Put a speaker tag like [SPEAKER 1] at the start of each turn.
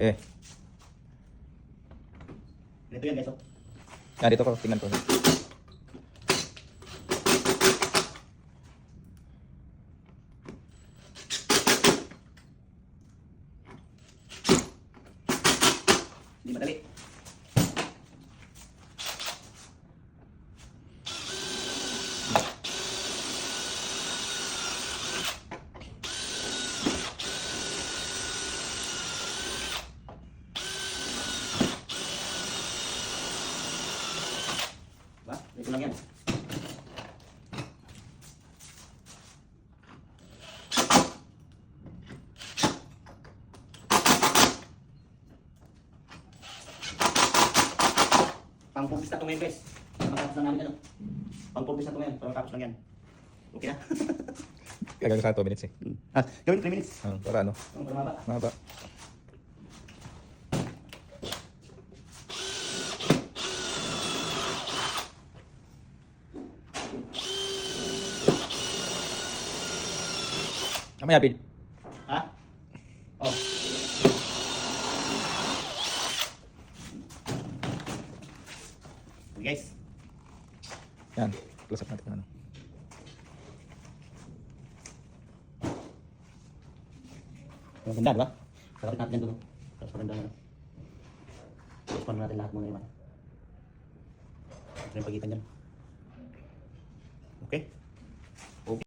[SPEAKER 1] Eh.
[SPEAKER 2] Ito yan guys, oh.
[SPEAKER 1] Dito ko, tingnan ko.
[SPEAKER 2] Hindi madali. Diba? Ito lang yan. Pang-purpose na ito ngayon guys. Matapos lang namin ano. Pang-purpose na ito ngayon. Para matapos lang yan. Okay na?
[SPEAKER 1] Gagawin sa 2 minutes eh.
[SPEAKER 2] Gawin 3 minutes.
[SPEAKER 1] Para ano?
[SPEAKER 2] Para maba.
[SPEAKER 1] Mahaba. Mamaya, Pil.
[SPEAKER 2] Ha? Oh. Okay, guys.
[SPEAKER 1] Yan. Close up natin ng ano.
[SPEAKER 2] Maganda, di ba? Kalapit natin yan doon. Tapos maganda na. Tapos paano natin lahat mga iwan. Ito yung pagitan dyan. Okay?